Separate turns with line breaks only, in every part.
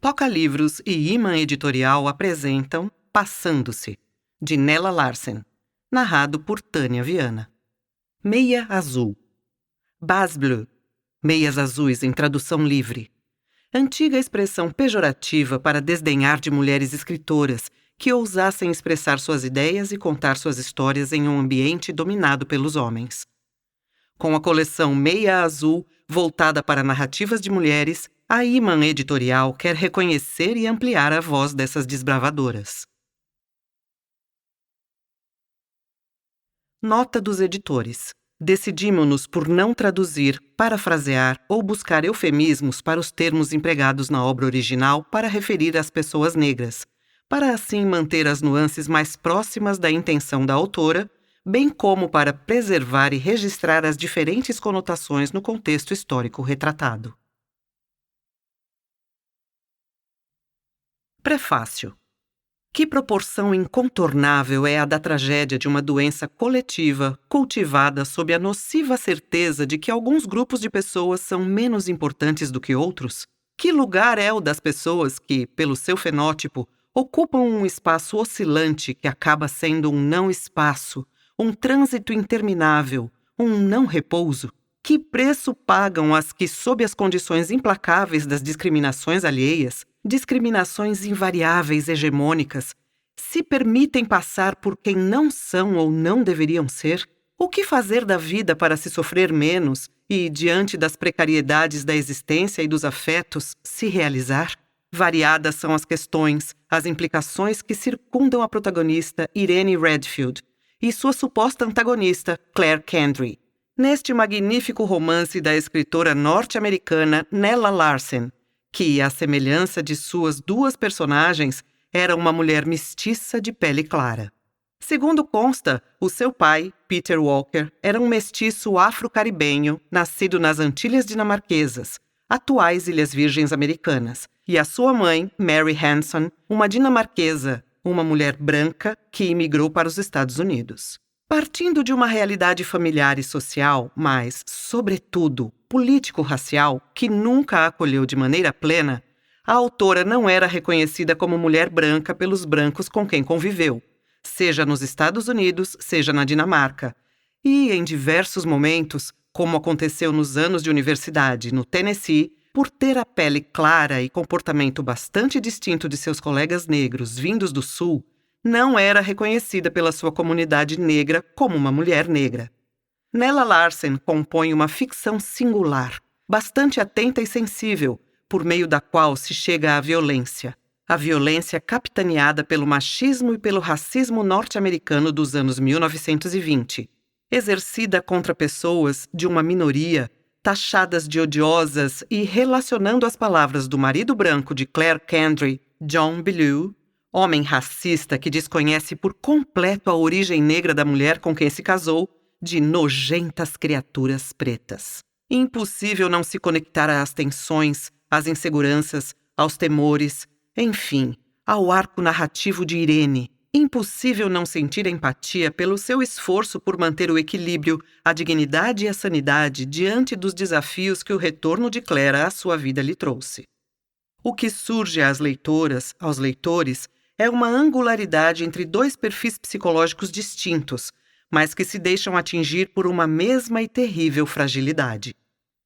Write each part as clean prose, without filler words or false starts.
Toca Livros e Imã Editorial apresentam Passando-se, de Nella Larsen, narrado por Tânia Viana. Meia azul. Base bleu. Meias azuis em tradução livre. Antiga expressão pejorativa para desdenhar de mulheres escritoras que ousassem expressar suas ideias e contar suas histórias em um ambiente dominado pelos homens. Com a coleção Meia Azul, voltada para narrativas de mulheres, a Imã Editorial quer reconhecer e ampliar a voz dessas desbravadoras. Nota dos editores. Decidimos-nos por não traduzir, parafrasear ou buscar eufemismos para os termos empregados na obra original para referir às pessoas negras, para assim manter as nuances mais próximas da intenção da autora, bem como para preservar e registrar as diferentes conotações no contexto histórico retratado. Prefácio. Que proporção incontornável é a da tragédia de uma doença coletiva cultivada sob a nociva certeza de que alguns grupos de pessoas são menos importantes do que outros? Que lugar é o das pessoas que, pelo seu fenótipo, ocupam um espaço oscilante que acaba sendo um não-espaço, um trânsito interminável, um não-repouso? Que preço pagam as que, sob as condições implacáveis das discriminações alheias, discriminações invariáveis hegemônicas, se permitem passar por quem não são ou não deveriam ser? O que fazer da vida para se sofrer menos e, diante das precariedades da existência e dos afetos, se realizar? Variadas são as questões, as implicações que circundam a protagonista Irene Redfield e sua suposta antagonista Claire Kendry, neste magnífico romance da escritora norte-americana Nella Larsen, que, à semelhança de suas duas personagens, era uma mulher mestiça de pele clara. Segundo consta, o seu pai, Peter Walker, era um mestiço afro-caribenho nascido nas Antilhas Dinamarquesas, atuais Ilhas Virgens Americanas, e a sua mãe, Mary Hanson, uma dinamarquesa, uma mulher branca que imigrou para os Estados Unidos. Partindo de uma realidade familiar e social, mas, sobretudo, político-racial, que nunca a acolheu de maneira plena, a autora não era reconhecida como mulher branca pelos brancos com quem conviveu, seja nos Estados Unidos, seja na Dinamarca. E, em diversos momentos, como aconteceu nos anos de universidade no Tennessee, por ter a pele clara e comportamento bastante distinto de seus colegas negros vindos do Sul, não era reconhecida pela sua comunidade negra como uma mulher negra. Nella Larsen compõe uma ficção singular, bastante atenta e sensível, por meio da qual se chega à violência. A violência capitaneada pelo machismo e pelo racismo norte-americano dos anos 1920, exercida contra pessoas de uma minoria, taxadas de odiosas e relacionando as palavras do marido branco de Claire Kendry, John Belew, homem racista que desconhece por completo a origem negra da mulher com quem se casou, de nojentas criaturas pretas. Impossível não se conectar às tensões, às inseguranças, aos temores, enfim, ao arco narrativo de Irene. Impossível não sentir empatia pelo seu esforço por manter o equilíbrio, a dignidade e a sanidade diante dos desafios que o retorno de Claire à sua vida lhe trouxe. O que surge às leitoras, aos leitores, é uma angularidade entre dois perfis psicológicos distintos, mas que se deixam atingir por uma mesma e terrível fragilidade.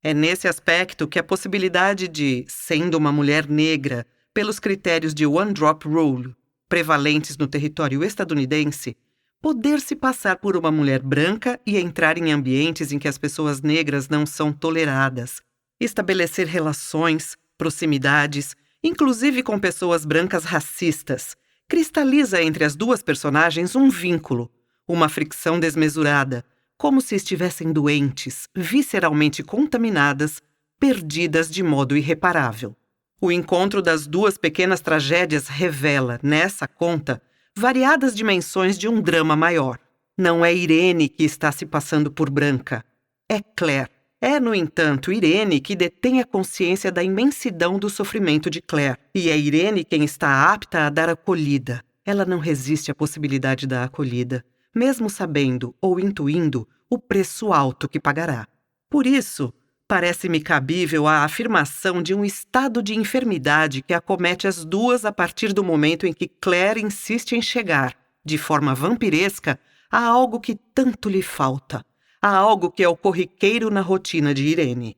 É nesse aspecto que a possibilidade de, sendo uma mulher negra, pelos critérios de One Drop Rule, prevalentes no território estadunidense, poder se passar por uma mulher branca e entrar em ambientes em que as pessoas negras não são toleradas, estabelecer relações, proximidades, inclusive com pessoas brancas racistas, cristaliza entre as duas personagens um vínculo, uma fricção desmesurada, como se estivessem doentes, visceralmente contaminadas, perdidas de modo irreparável. O encontro das duas pequenas tragédias revela, nessa conta, variadas dimensões de um drama maior. Não é Irene que está se passando por branca, é Claire. É, no entanto, Irene que detém a consciência da imensidão do sofrimento de Claire, e é Irene quem está apta a dar acolhida. Ela não resiste à possibilidade da acolhida, mesmo sabendo ou intuindo o preço alto que pagará. Por isso, parece-me cabível a afirmação de um estado de enfermidade que acomete as duas a partir do momento em que Claire insiste em chegar, de forma vampiresca, a algo que tanto lhe falta, a algo que é o corriqueiro na rotina de Irene.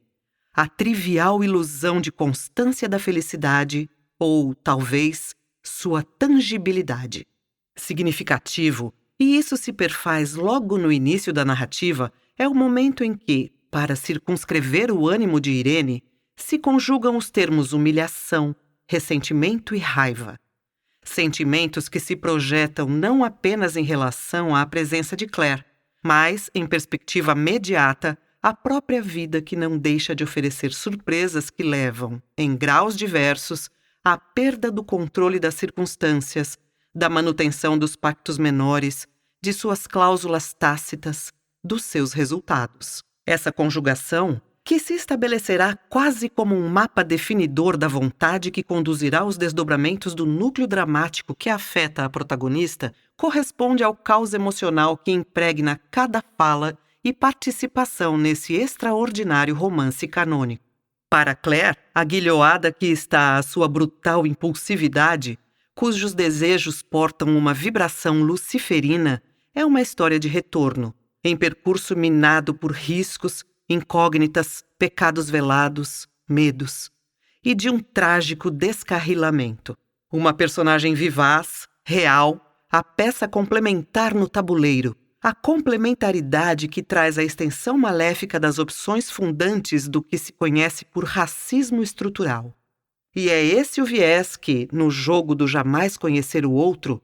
A trivial ilusão de constância da felicidade, ou, talvez, sua tangibilidade. Significativo, e isso se perfaz logo no início da narrativa, é o momento em que, para circunscrever o ânimo de Irene, se conjugam os termos humilhação, ressentimento e raiva. Sentimentos que se projetam não apenas em relação à presença de Claire, mas, em perspectiva imediata, à própria vida que não deixa de oferecer surpresas que levam, em graus diversos, à perda do controle das circunstâncias, da manutenção dos pactos menores, de suas cláusulas tácitas, dos seus resultados. Essa conjugação, que se estabelecerá quase como um mapa definidor da vontade que conduzirá os desdobramentos do núcleo dramático que afeta a protagonista, corresponde ao caos emocional que impregna cada fala e participação nesse extraordinário romance canônico. Para Claire, a guilhoada que está à sua brutal impulsividade, cujos desejos portam uma vibração luciferina, é uma história de retorno, em percurso minado por riscos, incógnitas, pecados velados, medos, e de um trágico descarrilamento. Uma personagem vivaz, real, a peça complementar no tabuleiro, a complementaridade que traz a extensão maléfica das opções fundantes do que se conhece por racismo estrutural. E é esse o viés que, no jogo do jamais conhecer o outro,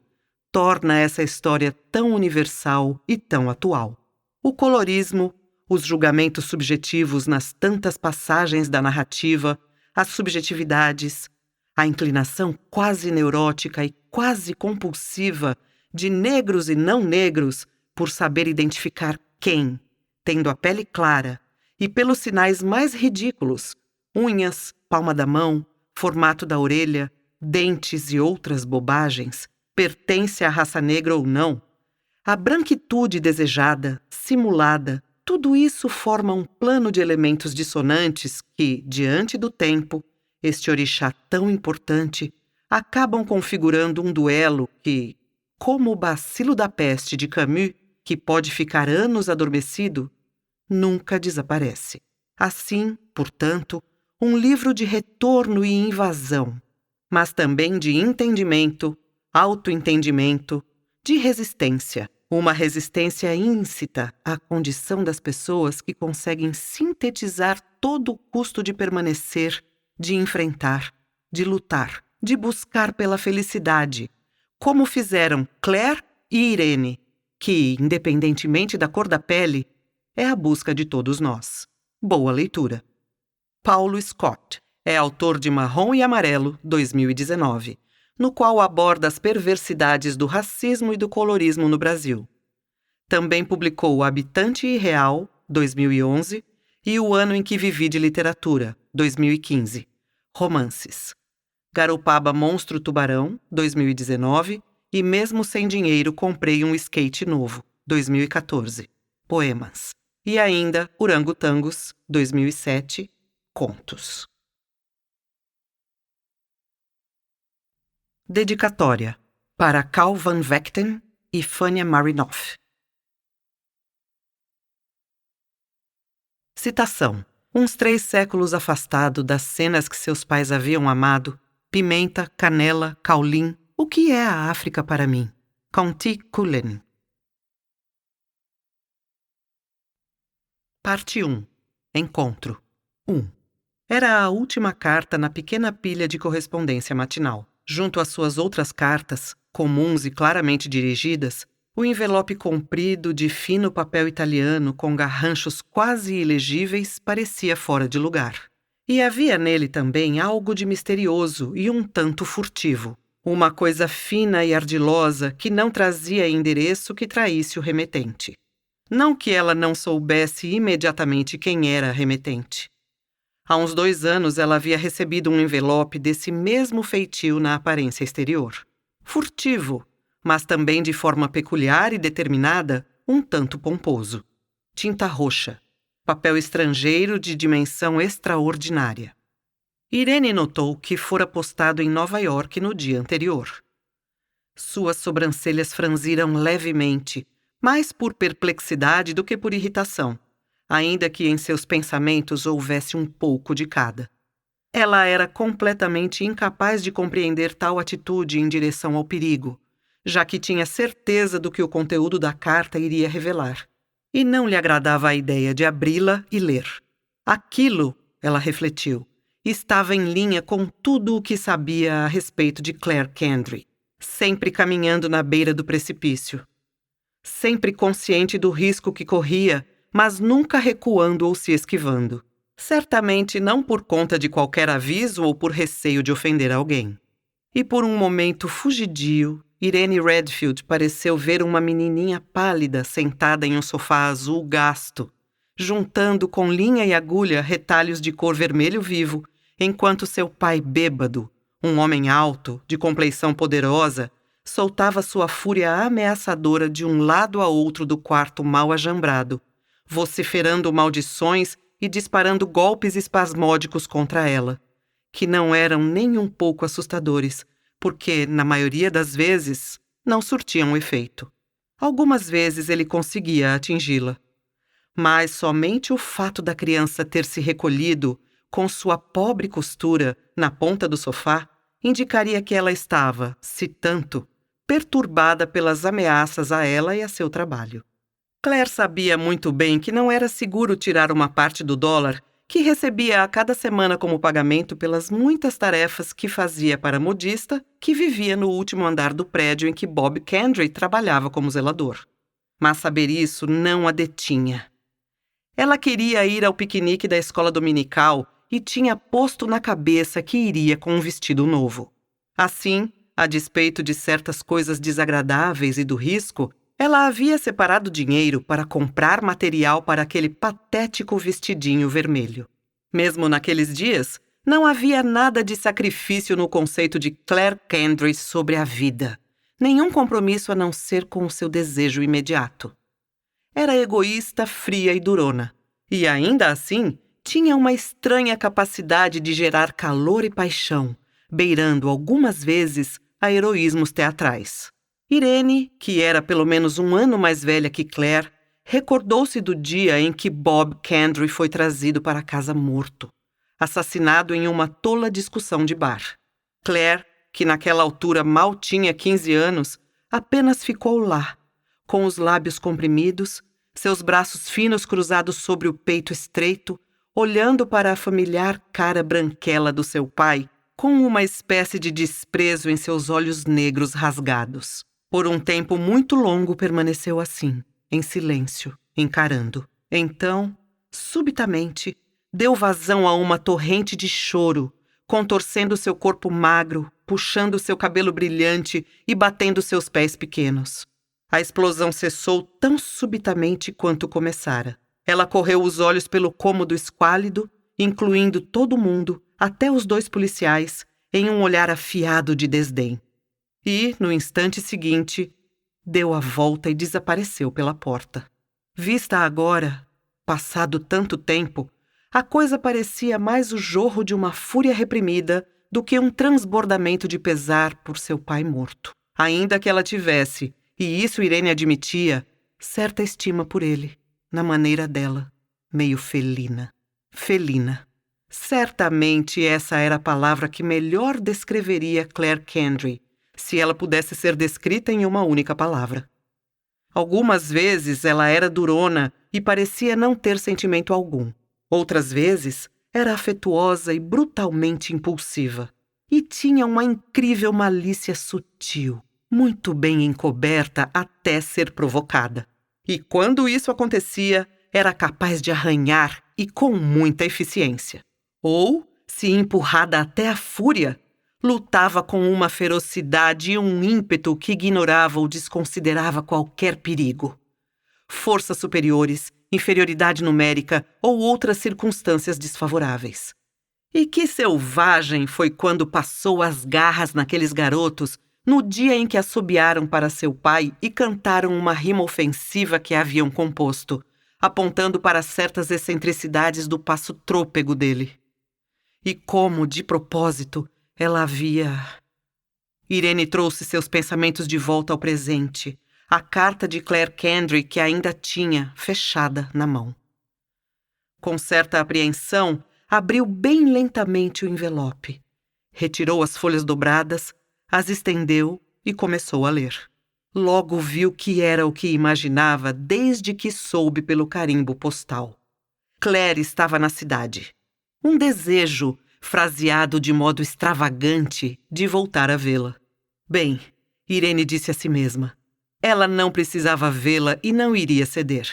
torna essa história tão universal e tão atual. O colorismo, os julgamentos subjetivos nas tantas passagens da narrativa, as subjetividades, a inclinação quase neurótica e quase compulsiva de negros e não negros por saber identificar quem, tendo a pele clara, e pelos sinais mais ridículos, unhas, palma da mão, formato da orelha, dentes e outras bobagens, pertence à raça negra ou não, a branquitude desejada, simulada, tudo isso forma um plano de elementos dissonantes que, diante do tempo, este orixá tão importante, acabam configurando um duelo que, como o bacilo da peste de Camus, que pode ficar anos adormecido, nunca desaparece. Assim, portanto, um livro de retorno e invasão, mas também de entendimento, autoentendimento, de resistência. Uma resistência íncita à condição das pessoas que conseguem sintetizar todo o custo de permanecer, de enfrentar, de lutar, de buscar pela felicidade, como fizeram Claire e Irene, que, independentemente da cor da pele, é a busca de todos nós. Boa leitura. Paulo Scott é autor de Marrom e Amarelo, 2019, no qual aborda as perversidades do racismo e do colorismo no Brasil. Também publicou O Habitante Irreal, 2011, e O Ano em que Vivi de Literatura, 2015. Romances. Garopaba Monstro Tubarão, 2019, e Mesmo Sem Dinheiro Comprei um Skate Novo, 2014. Poemas. E ainda Orangotangos, 2007, contos. Dedicatória para Carl van Vechten e Fania Marinoff. Citação. Uns 3 séculos afastado das cenas que seus pais haviam amado, pimenta, canela, caulim, o que é a África para mim? Conti Cullen. Parte 1. Encontro. 1. Era a última carta na pequena pilha de correspondência matinal. Junto às suas outras cartas, comuns e claramente dirigidas, o envelope comprido de fino papel italiano com garranchos quase ilegíveis parecia fora de lugar. E havia nele também algo de misterioso e um tanto furtivo. Uma coisa fina e ardilosa que não trazia endereço que traísse o remetente. Não que ela não soubesse imediatamente quem era a remetente. Há uns 2 anos ela havia recebido um envelope desse mesmo feitio na aparência exterior. Furtivo, mas também de forma peculiar e determinada, um tanto pomposo. Tinta roxa. papel estrangeiro de dimensão extraordinária. Irene notou que fora postado em Nova York no dia anterior. Suas sobrancelhas franziram levemente, mais por perplexidade do que por irritação, ainda que em seus pensamentos houvesse um pouco de cada. Ela era completamente incapaz de compreender tal atitude em direção ao perigo, já que tinha certeza do que o conteúdo da carta iria revelar, e não lhe agradava a ideia de abri-la e ler. Aquilo, ela refletiu, estava em linha com tudo o que sabia a respeito de Claire Kendry, sempre caminhando na beira do precipício. Sempre consciente do risco que corria, mas nunca recuando ou se esquivando. Certamente não por conta de qualquer aviso ou por receio de ofender alguém. E por um momento fugidio, Irene Redfield pareceu ver uma menininha pálida sentada em um sofá azul gasto, juntando com linha e agulha retalhos de cor vermelho vivo, enquanto seu pai bêbado, um homem alto, de compleição poderosa, soltava sua fúria ameaçadora de um lado a outro do quarto mal ajambrado, vociferando maldições e disparando golpes espasmódicos contra ela, que não eram nem um pouco assustadores, porque, na maioria das vezes, não surtiam efeito. Algumas vezes ele conseguia atingi-la. Mas somente o fato da criança ter se recolhido, com sua pobre costura, na ponta do sofá, indicaria que ela estava, se tanto, perturbada pelas ameaças a ela e a seu trabalho. Claire sabia muito bem que não era seguro tirar uma parte do dólar que recebia a cada semana como pagamento pelas muitas tarefas que fazia para a modista que vivia no último andar do prédio em que Bob Kendry trabalhava como zelador. Mas saber isso não a detinha. Ela queria ir ao piquenique da escola dominical e tinha posto na cabeça que iria com um vestido novo. Assim, a despeito de certas coisas desagradáveis e do risco, ela havia separado dinheiro para comprar material para aquele patético vestidinho vermelho. Mesmo naqueles dias, não havia nada de sacrifício no conceito de Claire Kendry sobre a vida. Nenhum compromisso a não ser com o seu desejo imediato. Era egoísta, fria e durona. E ainda assim, tinha uma estranha capacidade de gerar calor e paixão, beirando algumas vezes a heroísmos teatrais. Irene, que era pelo menos um ano mais velha que Claire, recordou-se do dia em que Bob Kendry foi trazido para casa morto, assassinado em uma tola discussão de bar. Claire, que naquela altura mal tinha 15 anos, apenas ficou lá, com os lábios comprimidos, seus braços finos cruzados sobre o peito estreito, olhando para a familiar cara branquela do seu pai, com uma espécie de desprezo em seus olhos negros rasgados. Por um tempo muito longo permaneceu assim, em silêncio, encarando. Então, subitamente, deu vazão a uma torrente de choro, contorcendo seu corpo magro, puxando seu cabelo brilhante e batendo seus pés pequenos. A explosão cessou tão subitamente quanto começara. Ela correu os olhos pelo cômodo esquálido, incluindo todo mundo, até os 2 policiais, em um olhar afiado de desdém. E, no instante seguinte, deu a volta e desapareceu pela porta. Vista agora, passado tanto tempo, a coisa parecia mais o jorro de uma fúria reprimida do que um transbordamento de pesar por seu pai morto. Ainda que ela tivesse, e isso Irene admitia, certa estima por ele, na maneira dela, meio felina. Felina. Certamente essa era a palavra que melhor descreveria Claire Kendry, se ela pudesse ser descrita em uma única palavra. Algumas vezes ela era durona e parecia não ter sentimento algum. Outras vezes era afetuosa e brutalmente impulsiva. E tinha uma incrível malícia sutil, muito bem encoberta até ser provocada. E quando isso acontecia, era capaz de arranhar e com muita eficiência. Ou, se empurrada até a fúria, lutava com uma ferocidade e um ímpeto que ignorava ou desconsiderava qualquer perigo. Forças superiores, inferioridade numérica ou outras circunstâncias desfavoráveis. E que selvagem foi quando passou as garras naqueles garotos no dia em que assobiaram para seu pai e cantaram uma rima ofensiva que haviam composto, apontando para certas excentricidades do passo trôpego dele. E como, de propósito, ela havia... Irene trouxe seus pensamentos de volta ao presente, a carta de Claire Kendrick que ainda tinha, fechada, na mão. Com certa apreensão, abriu bem lentamente o envelope. Retirou as folhas dobradas, as estendeu e começou a ler. Logo viu que era o que imaginava desde que soube pelo carimbo postal. Claire estava na cidade. Um desejo, fraseado de modo extravagante, de voltar a vê-la. Bem, Irene disse a si mesma, ela não precisava vê-la e não iria ceder.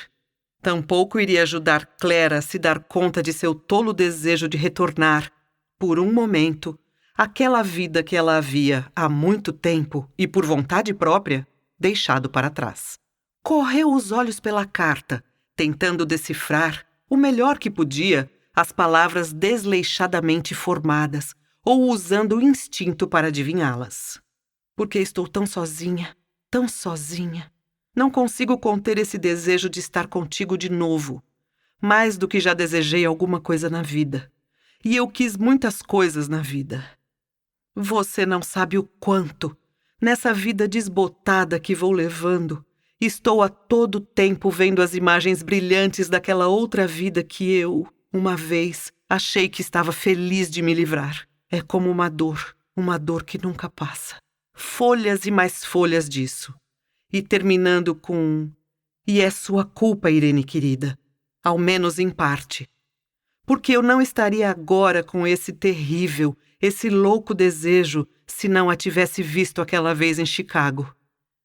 Tampouco iria ajudar Claire a se dar conta de seu tolo desejo de retornar, por um momento, àquela vida que ela havia, há muito tempo e por vontade própria, deixado para trás. Correu os olhos pela carta, tentando decifrar, o melhor que podia, as palavras desleixadamente formadas, ou usando o instinto para adivinhá-las. Porque estou tão sozinha, tão sozinha. Não consigo conter esse desejo de estar contigo de novo. Mais do que já desejei alguma coisa na vida. E eu quis muitas coisas na vida. Você não sabe o quanto, nessa vida desbotada que vou levando, estou a todo tempo vendo as imagens brilhantes daquela outra vida que eu, uma vez, achei que estava feliz de me livrar. É como uma dor que nunca passa. Folhas e mais folhas disso. E terminando com... E é sua culpa, Irene querida. Ao menos em parte. Porque eu não estaria agora com esse terrível, esse louco desejo se não a tivesse visto aquela vez em Chicago.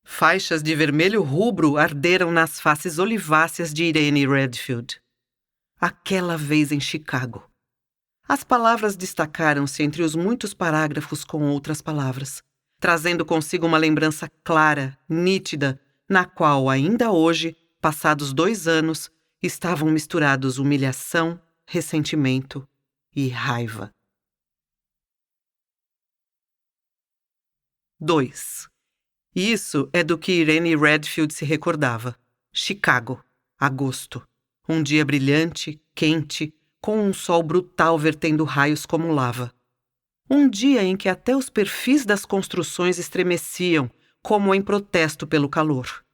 Faixas de vermelho rubro arderam nas faces oliváceas de Irene Redfield. Aquela vez em Chicago. As palavras destacaram-se entre os muitos parágrafos com outras palavras, trazendo consigo uma lembrança clara, nítida, na qual ainda hoje, passados 2 anos, estavam misturados humilhação, ressentimento e raiva. 2. Isso é do que Irene Redfield se recordava. Chicago, agosto. Um dia brilhante, quente, com um sol brutal vertendo raios como lava. Um dia em que até os perfis das construções estremeciam, como em protesto pelo calor.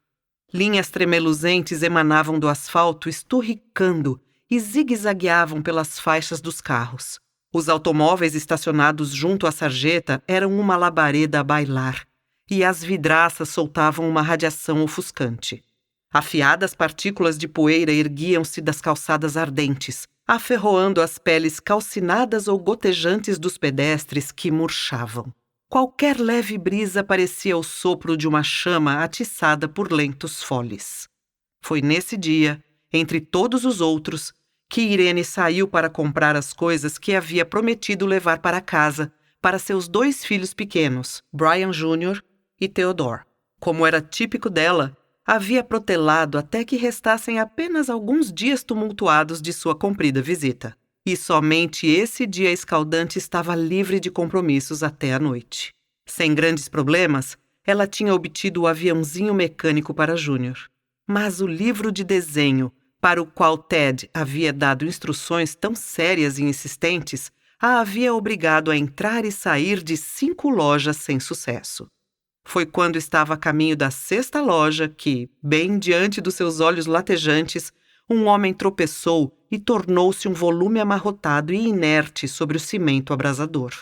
Linhas tremeluzentes emanavam do asfalto esturricando e zigue-zagueavam pelas faixas dos carros. Os automóveis estacionados junto à sarjeta eram uma labareda a bailar, e as vidraças soltavam uma radiação ofuscante. Afiadas partículas de poeira erguiam-se das calçadas ardentes, aferroando as peles calcinadas ou gotejantes dos pedestres que murchavam. Qualquer leve brisa parecia o sopro de uma chama atiçada por lentos foles. Foi nesse dia, entre todos os outros, que Irene saiu para comprar as coisas que havia prometido levar para casa, para seus 2 filhos pequenos, Brian Jr. e Theodore. Como era típico dela, havia protelado até que restassem apenas alguns dias tumultuados de sua comprida visita. E somente esse dia escaldante estava livre de compromissos até a noite. Sem grandes problemas, ela tinha obtido o aviãozinho mecânico para Júnior. Mas o livro de desenho, para o qual Ted havia dado instruções tão sérias e insistentes, a havia obrigado a entrar e sair de 5 lojas sem sucesso. Foi quando estava a caminho da 6ª loja que, bem diante dos seus olhos latejantes, um homem tropeçou e tornou-se um volume amarrotado e inerte sobre o cimento abrasador.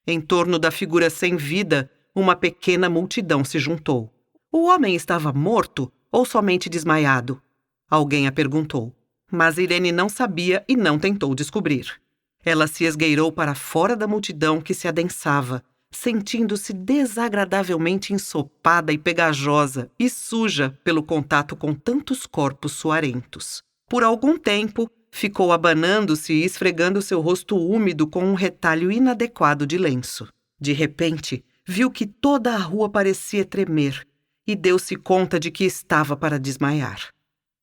Em torno da figura sem vida, uma pequena multidão se juntou. O homem estava morto ou somente desmaiado? Alguém a perguntou. Mas Irene não sabia e não tentou descobrir. Ela se esgueirou para fora da multidão que se adensava, sentindo-se desagradavelmente ensopada e pegajosa e suja pelo contato com tantos corpos suarentos. Por algum tempo, ficou abanando-se e esfregando seu rosto úmido com um retalho inadequado de lenço. De repente, viu que toda a rua parecia tremer e deu-se conta de que estava para desmaiar.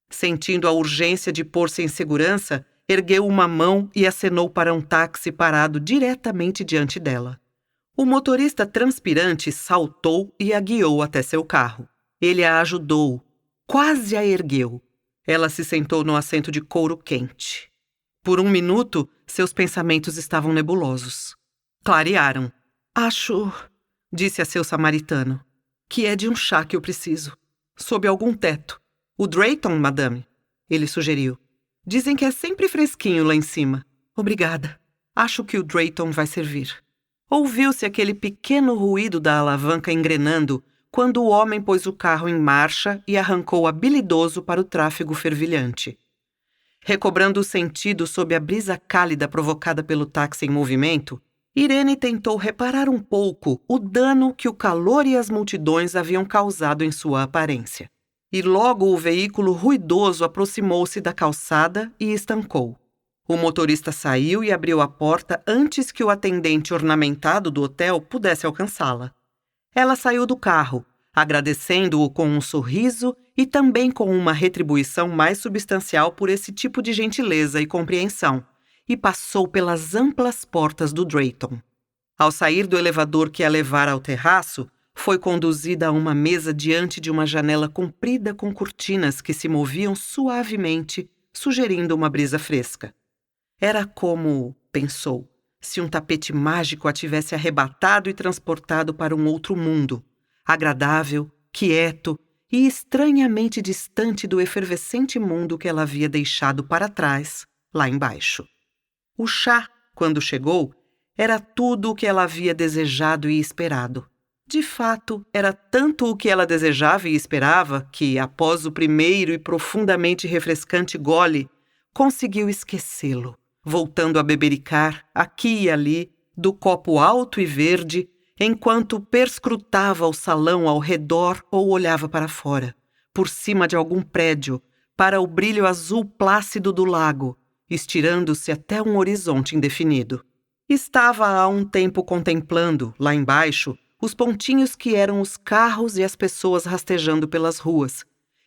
Sentindo a urgência de pôr-se em segurança, ergueu uma mão e acenou para um táxi parado diretamente diante dela. O motorista transpirante saltou e a guiou até seu carro. Ele a ajudou, quase a ergueu. Ela se sentou no assento de couro quente. Por um minuto, seus pensamentos estavam nebulosos. Clarearam. Acho, disse a seu samaritano, que é de um chá que eu preciso. Sob algum teto. O Drayton, madame, ele sugeriu. Dizem que é sempre fresquinho lá em cima. Obrigada. Acho que o Drayton vai servir. Ouviu-se aquele pequeno ruído da alavanca engrenando quando o homem pôs o carro em marcha e arrancou habilidoso para o tráfego fervilhante. Recobrando o sentido sob a brisa cálida provocada pelo táxi em movimento, Irene tentou reparar um pouco o dano que o calor e as multidões haviam causado em sua aparência. E logo o veículo ruidoso aproximou-se da calçada e estancou. O motorista saiu e abriu a porta antes que o atendente ornamentado do hotel pudesse alcançá-la. Ela saiu do carro, agradecendo-o com um sorriso e também com uma retribuição mais substancial por esse tipo de gentileza e compreensão, e passou pelas amplas portas do Drayton. Ao sair do elevador que a levara ao terraço, foi conduzida a uma mesa diante de uma janela comprida com cortinas que se moviam suavemente, sugerindo uma brisa fresca. Era como, pensou, se um tapete mágico a tivesse arrebatado e transportado para um outro mundo, agradável, quieto e estranhamente distante do efervescente mundo que ela havia deixado para trás, lá embaixo. O chá, quando chegou, era tudo o que ela havia desejado e esperado. De fato, era tanto o que ela desejava e esperava que, após o primeiro e profundamente refrescante gole, conseguiu esquecê-lo, voltando a bebericar, aqui e ali, do copo alto e verde, enquanto perscrutava o salão ao redor ou olhava para fora, por cima de algum prédio, para o brilho azul plácido do lago, estirando-se até um horizonte indefinido. Estava há um tempo contemplando, lá embaixo, os pontinhos que eram os carros e as pessoas rastejando pelas ruas,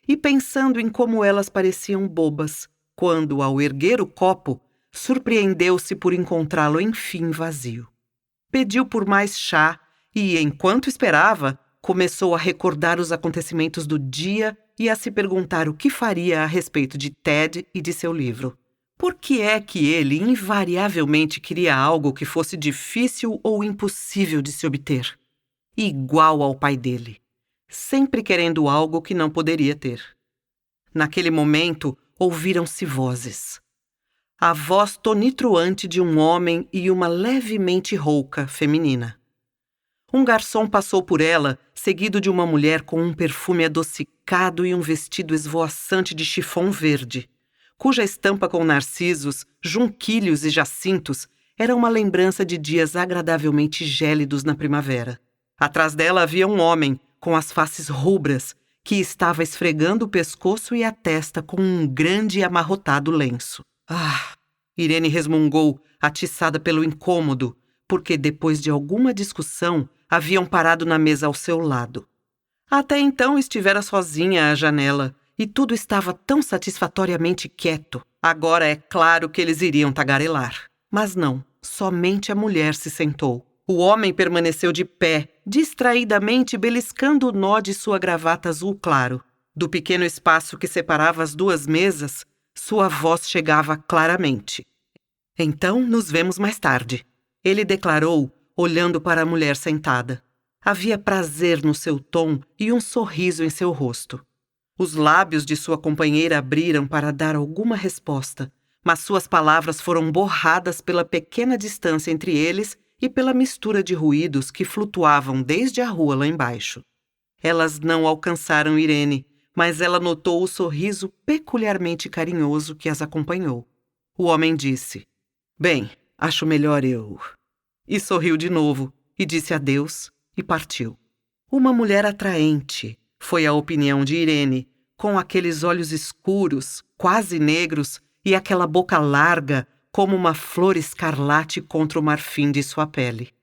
e pensando em como elas pareciam bobas, quando, ao erguer o copo, surpreendeu-se por encontrá-lo enfim vazio. Pediu por mais chá e, enquanto esperava, começou a recordar os acontecimentos do dia e a se perguntar o que faria a respeito de Ted e de seu livro. Por que é que ele invariavelmente queria algo que fosse difícil ou impossível de se obter? Igual ao pai dele, sempre querendo algo que não poderia ter. Naquele momento, ouviram-se vozes. A voz tonitruante de um homem e uma levemente rouca feminina. Um garçom passou por ela, seguido de uma mulher com um perfume adocicado e um vestido esvoaçante de chifão verde, cuja estampa com narcisos, junquilhos e jacintos era uma lembrança de dias agradavelmente gélidos na primavera. Atrás dela havia um homem, com as faces rubras, que estava esfregando o pescoço e a testa com um grande e amarrotado lenço. Ah! Irene resmungou, atiçada pelo incômodo, porque depois de alguma discussão haviam parado na mesa ao seu lado. Até então estivera sozinha à janela, e tudo estava tão satisfatoriamente quieto. Agora é claro que eles iriam tagarelar. Mas não, somente a mulher se sentou. O homem permaneceu de pé, distraidamente beliscando o nó de sua gravata azul claro. Do pequeno espaço que separava as duas mesas, sua voz chegava claramente. Então nos vemos mais tarde, ele declarou, olhando para a mulher sentada. Havia prazer no seu tom e um sorriso em seu rosto. Os lábios de sua companheira abriram para dar alguma resposta, mas suas palavras foram borradas pela pequena distância entre eles e pela mistura de ruídos que flutuavam desde a rua lá embaixo. Elas não alcançaram Irene, mas ela notou o sorriso peculiarmente carinhoso que as acompanhou. O homem disse: "Bem, acho melhor eu..." E sorriu de novo, e disse adeus, e partiu. Uma mulher atraente, foi a opinião de Irene, com aqueles olhos escuros, quase negros, e aquela boca larga, como uma flor escarlate contra o marfim de sua pele.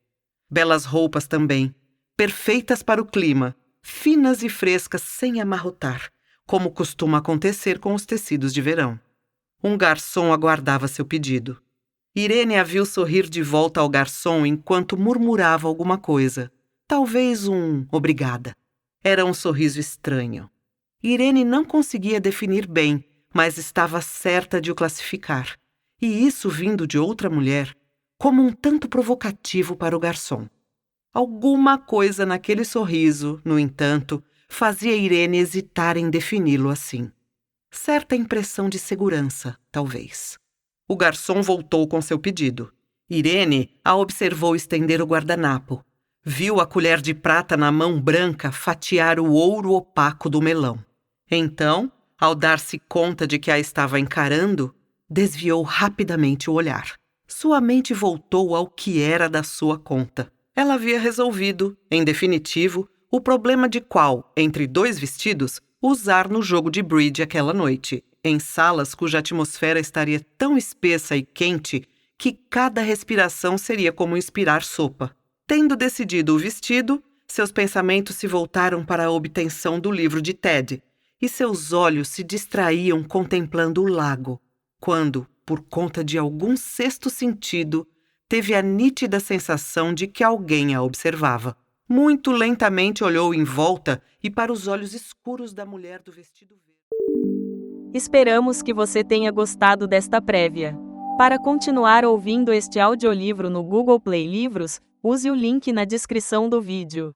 Belas roupas também, perfeitas para o clima, finas e frescas sem amarrotar, como costuma acontecer com os tecidos de verão. Um garçom aguardava seu pedido. Irene a viu sorrir de volta ao garçom enquanto murmurava alguma coisa. Talvez um obrigada. Era um sorriso estranho. Irene não conseguia definir bem, mas estava certa de o classificar, e isso vindo de outra mulher, como um tanto provocativo para o garçom. Alguma coisa naquele sorriso, no entanto, fazia Irene hesitar em defini-lo assim. Certa impressão de segurança, talvez. O garçom voltou com seu pedido. Irene a observou estender o guardanapo. Viu a colher de prata na mão branca fatiar o ouro opaco do melão. Então, ao dar-se conta de que a estava encarando, desviou rapidamente o olhar. Sua mente voltou ao que era da sua conta. Ela havia resolvido, em definitivo, o problema de qual, entre dois vestidos, usar no jogo de bridge aquela noite, em salas cuja atmosfera estaria tão espessa e quente que cada respiração seria como inspirar sopa. Tendo decidido o vestido, seus pensamentos se voltaram para a obtenção do livro de Ted, e seus olhos se distraíam contemplando o lago, quando, por conta de algum sexto sentido, teve a nítida sensação de que alguém a observava. Muito lentamente olhou em volta e para os olhos escuros da mulher do vestido verde.
Esperamos que você tenha gostado desta prévia. Para continuar ouvindo este audiolivro no Google Play Livros, use o link na descrição do vídeo.